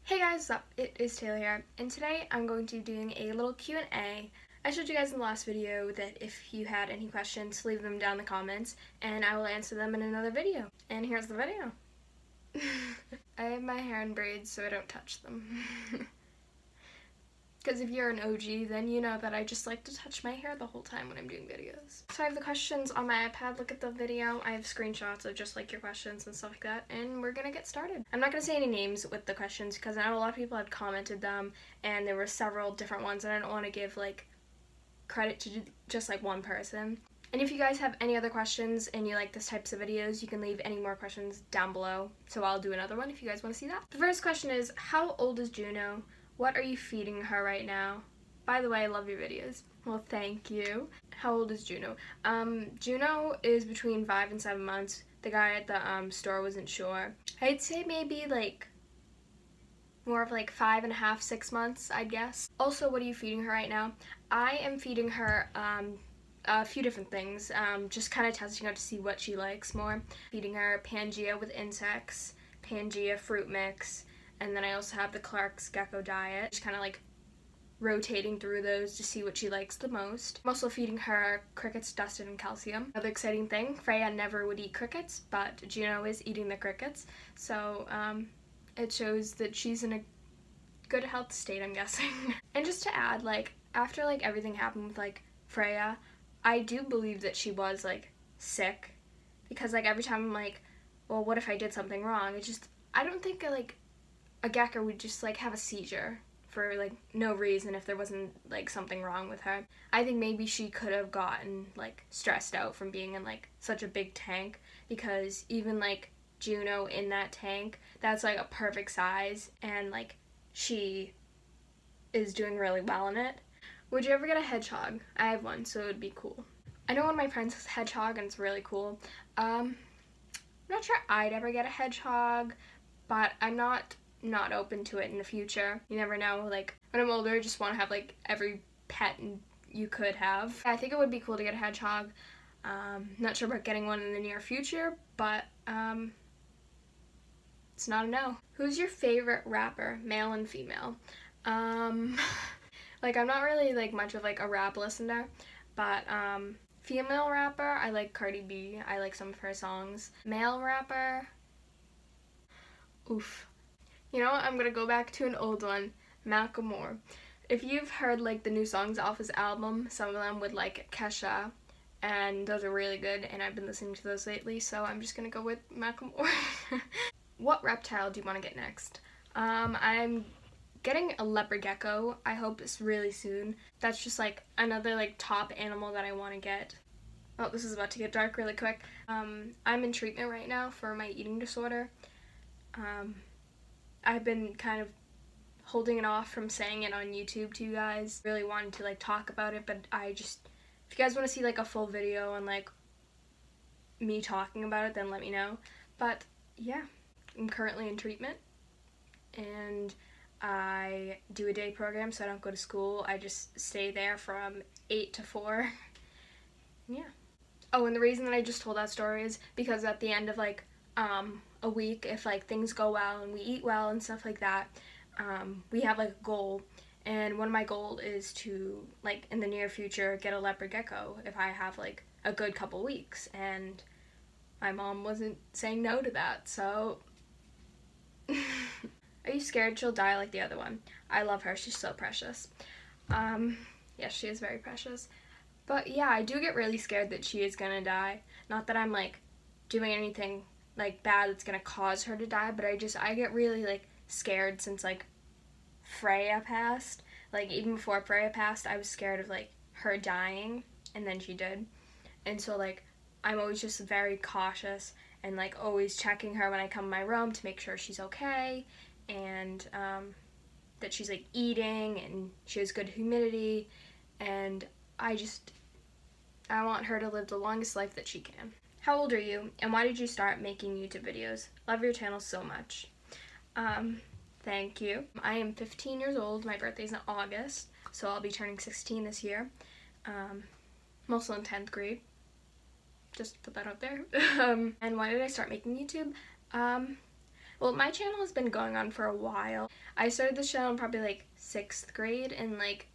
Hey guys, what's up? It is Taylor here, and today I'm going to be doing a little Q&A. I showed you guys in the last video that if you had any questions, leave them down in the comments, and I will answer them in another video. And here's the video. I have my hair in braids so I don't touch them. Because if you're an OG, then you know that I just like to touch my hair the whole time when I'm doing videos. So I have the questions on my iPad, look at the video. I have screenshots of just like your questions and stuff like that, and we're gonna get started. I'm not gonna say any names with the questions because I know a lot of people had commented them, and there were several different ones, and I don't want to give like credit to just like one person. And if you guys have any other questions and you like this types of videos, you can leave any more questions down below, so I'll do another one if you guys want to see that. The first question is, how old is Juno? What are you feeding her right now? By the way, I love your videos. Well, thank you. How old is Juno? Juno is between 5 and 7 months. The guy at the store wasn't sure. I'd say maybe like more of like 5.5, 6 months, I'd guess. Also, what are you feeding her right now? I am feeding her a few different things, just kind of testing out to see what she likes more. Feeding her Pangea with insects, Pangea fruit mix, and then I also have the Clark's Gecko diet, just kind of like rotating through those to see what she likes the most. I'm also feeding her crickets dusted in calcium. Another exciting thing, Freya never would eat crickets, but Juno is eating the crickets, so it shows that she's in a good health state, I'm guessing. And just to add, like, after like everything happened with like Freya, I do believe that she was like sick, because like every time I'm like, well, what if I did something wrong? It's just, I don't think like a gecko would just like have a seizure for like no reason if there wasn't like something wrong with her. I think maybe she could have gotten like stressed out from being in like such a big tank, because even like Juno in that tank, that's like a perfect size, and like she is doing really well in it. Would you ever get a hedgehog? I have one, so it would be cool. I know one of my friends has a hedgehog and it's really cool. I'm not sure I'd ever get a hedgehog, but I'm not open to it in the future. You never know, like when I'm older I just want to have like every pet you could have. I think it would be cool to get a hedgehog. Not sure about getting one in the near future, but it's not a no. Who's your favorite rapper, male and female? Like I'm not really like much of like a rap listener, but female rapper, I like Cardi B. I like some of her songs. Male rapper, oof. You know what, I'm gonna go back to an old one, Macklemore. If you've heard like the new songs off his album, some of them with like Kesha, and those are really good, and I've been listening to those lately, so I'm just gonna go with Macklemore. What reptile do you want to get next? I'm getting a leopard gecko. I hope it's really soon. That's just like another like top animal that I want to get. Oh, this is about to get dark really quick. I'm in treatment right now for my eating disorder. I've been kind of holding it off from saying it on YouTube to you guys. Really wanted to like talk about it, but if you guys want to see like a full video on like me talking about it, then let me know. But yeah, I'm currently in treatment, and I do a day program, so I don't go to school. I just stay there from 8 to 4. Yeah. Oh, and the reason that I just told that story is because at the end of like a week, if like things go well and we eat well and stuff like that, we have like a goal, and one of my goals is to like in the near future get a leopard gecko if I have like a good couple weeks, and my mom wasn't saying no to that, so Are you scared she'll die like the other one? I love her, she's so precious. Yes, she is very precious. But yeah, I do get really scared that she is gonna die. Not that I'm like doing anything like bad that's gonna cause her to die, but I get really like scared since like Freya passed. Like even before Freya passed, I was scared of like her dying, and then she did. And so like I'm always just very cautious and like always checking her when I come in my room to make sure she's okay, and that she's like eating and she has good humidity, and I want her to live the longest life that she can. How old are you, and why did you start making YouTube videos? Love your channel so much. Thank you. I am 15 years old. My birthday's in August, so I'll be turning 16 this year. I'm also in 10th grade. Just to put that out there. And why did I start making YouTube? Well, my channel has been going on for a while. I started this channel in probably like 6th grade, and like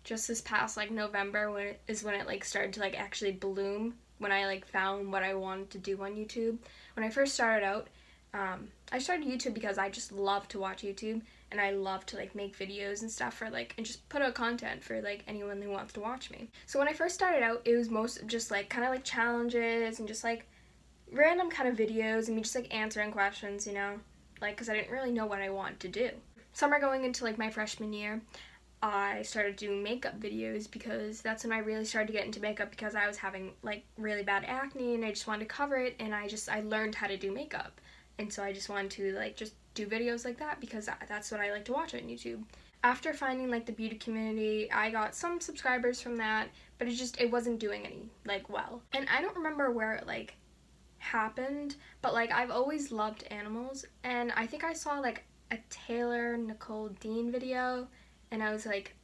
just this past like November when it like started to like actually bloom, when I like found what I wanted to do on YouTube. When I first started out, I started YouTube because I just love to watch YouTube, and I love to like make videos and stuff for like, and just put out content for like anyone who wants to watch me. So when I first started out, it was most just like kind of like challenges and just like random kind of videos and me just like answering questions, you know, like because I didn't really know what I wanted to do. Summer going into like my freshman year, I started doing makeup videos because that's when I really started to get into makeup, because I was having like really bad acne and I just wanted to cover it, and I learned how to do makeup, and so I just wanted to like just do videos like that because that's what I like to watch on YouTube. After finding like the beauty community, I got some subscribers from that, but it wasn't doing any like well. And I don't remember where it like happened, but like I've always loved animals, and I think I saw like a Taylor Nicole Dean video, and I was like,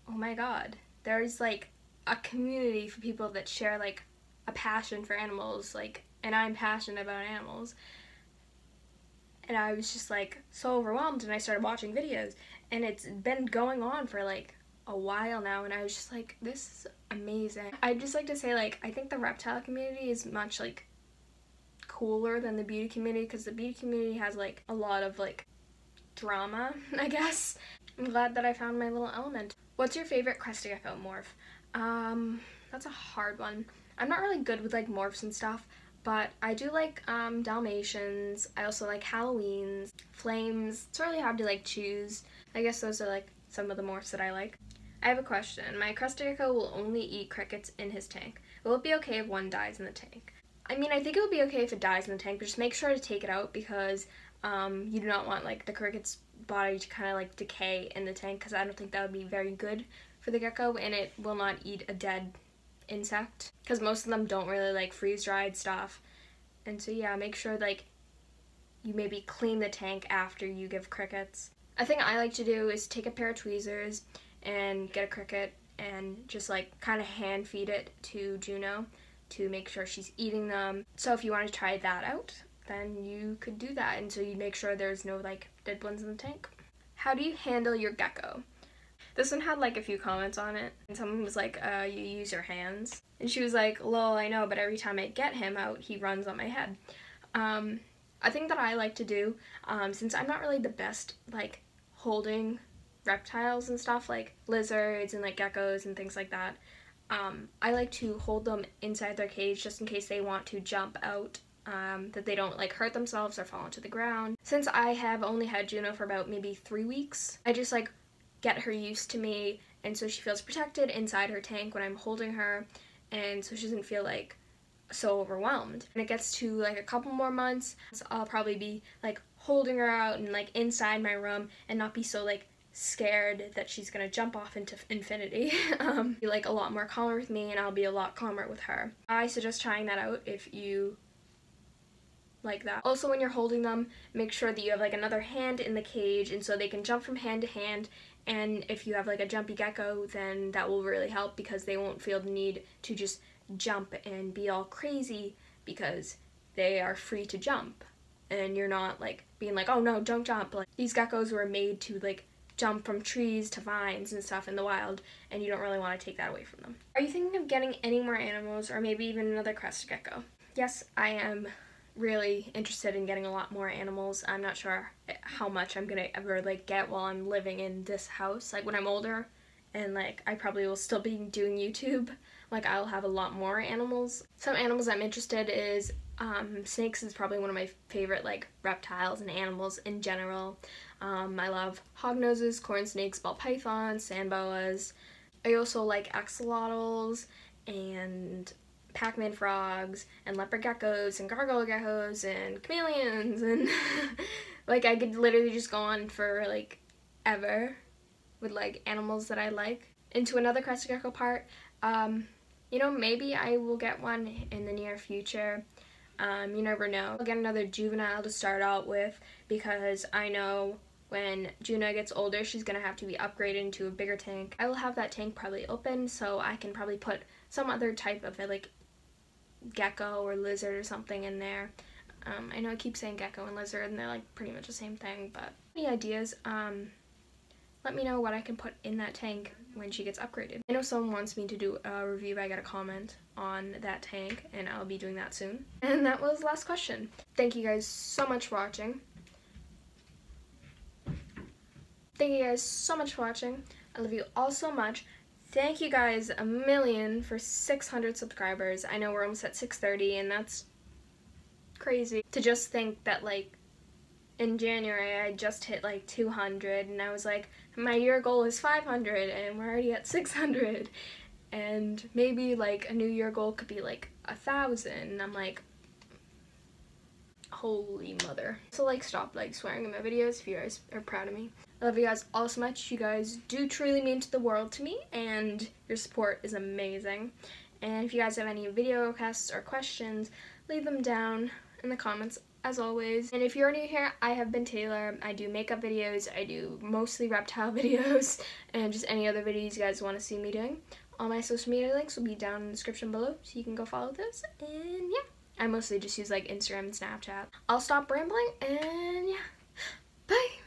oh my god, there's like a community for people that share like a passion for animals, like, and I'm passionate about animals. And I was just like so overwhelmed, and I started watching videos, and it's been going on for like a while now, and I was just like, this is amazing. I'd just like to say, like, I think the reptile community is much like cooler than the beauty community, because the beauty community has like a lot of like drama, I guess. I'm glad that I found my little element. What's your favorite crested gecko morph? That's a hard one. I'm not really good with like morphs and stuff, but I do like Dalmatians. I also like Halloweens, Flames. It's really hard to like choose. I guess those are like some of the morphs that I like. I have a question. My crested gecko will only eat crickets in his tank. Will it be okay if one dies in the tank? I mean, I think it would be okay if it dies in the tank, but just make sure to take it out, because you do not want like the cricket's body to kind of like decay in the tank, because I don't think that would be very good for the gecko, and it will not eat a dead insect, because most of them don't really like freeze-dried stuff. And so yeah, make sure like you maybe clean the tank after you give crickets. A thing I like to do is take a pair of tweezers and get a cricket and just like kind of hand feed it to Juno to make sure she's eating them. So if you want to try that out, then you could do that, and so you make sure there's no like dead ones in the tank. How do you handle your gecko? This one had like a few comments on it, and someone was like, you use your hands. And she was like, lol, I know, but every time I get him out, he runs on my head. A thing that I like to do, since I'm not really the best like holding reptiles and stuff, like lizards and like geckos and things like that, I like to hold them inside their cage just in case they want to jump out, that they don't like hurt themselves or fall onto the ground. Since I have only had Juno for about maybe 3 weeks, I just like get her used to me, and so she feels protected inside her tank when I'm holding her, and so she doesn't feel like so overwhelmed. When it gets to like a couple more months, I'll probably be like holding her out and like inside my room and not be so like scared that she's gonna jump off into infinity. Be like a lot more calmer with me, and I'll be a lot calmer with her. I suggest trying that out if you like that. Also, when you're holding them, make sure that you have like another hand in the cage, and so they can jump from hand to hand. And if you have like a jumpy gecko, then that will really help, because they won't feel the need to just jump and be all crazy, because they are free to jump, and you're not like being like, oh no, don't jump. Like, these geckos were made to like jump from trees to vines and stuff in the wild, and you don't really want to take that away from them. Are you thinking of getting any more animals, or maybe even another crested gecko? Yes, I am really interested in getting a lot more animals. I'm not sure how much I'm gonna ever like get while I'm living in this house. Like when I'm older and like I probably will still be doing YouTube, like I'll have a lot more animals. Some animals I'm interested is snakes is probably one of my favorite like reptiles and animals in general. I love hognoses, corn snakes, ball pythons, sand boas. I also like axolotls and Pac-Man frogs and leopard geckos and gargoyle geckos and chameleons, and like I could literally just go on for like ever with like animals that I like. Into another crested gecko part, you know, maybe I will get one in the near future. You never know. I'll get another juvenile to start out with, because I know when Juno gets older, she's gonna have to be upgraded into a bigger tank. I will have that tank probably open, so I can probably put some other type of like gecko or lizard or something in there. I know I keep saying gecko and lizard and they're like pretty much the same thing, but any ideas, let me know what I can put in that tank when she gets upgraded. I know someone wants me to do a review. I got a comment on that tank and I'll be doing that soon. And that was the last question. Thank you guys so much for watching. Thank you guys so much for watching. I love you all so much. Thank you guys a million for 600 subscribers. I know we're almost at 630 and that's crazy to just think that like in January I just hit like 200 and I was like, my year goal is 500 and we're already at 600, and maybe like a new year goal could be like 1,000, and I'm like, holy mother. So like stop like swearing in my videos if you guys are proud of me. I love you guys all so much. You guys do truly mean to the world to me and your support is amazing. And if you guys have any video requests or questions, leave them down in the comments as always. And if you're new here, I have been Taylor. I do makeup videos, I do mostly reptile videos, and just any other videos you guys want to see me doing. All my social media links will be down in the description below, so you can go follow those. And yeah, I mostly just use like Instagram and Snapchat. I'll stop rambling and yeah, bye!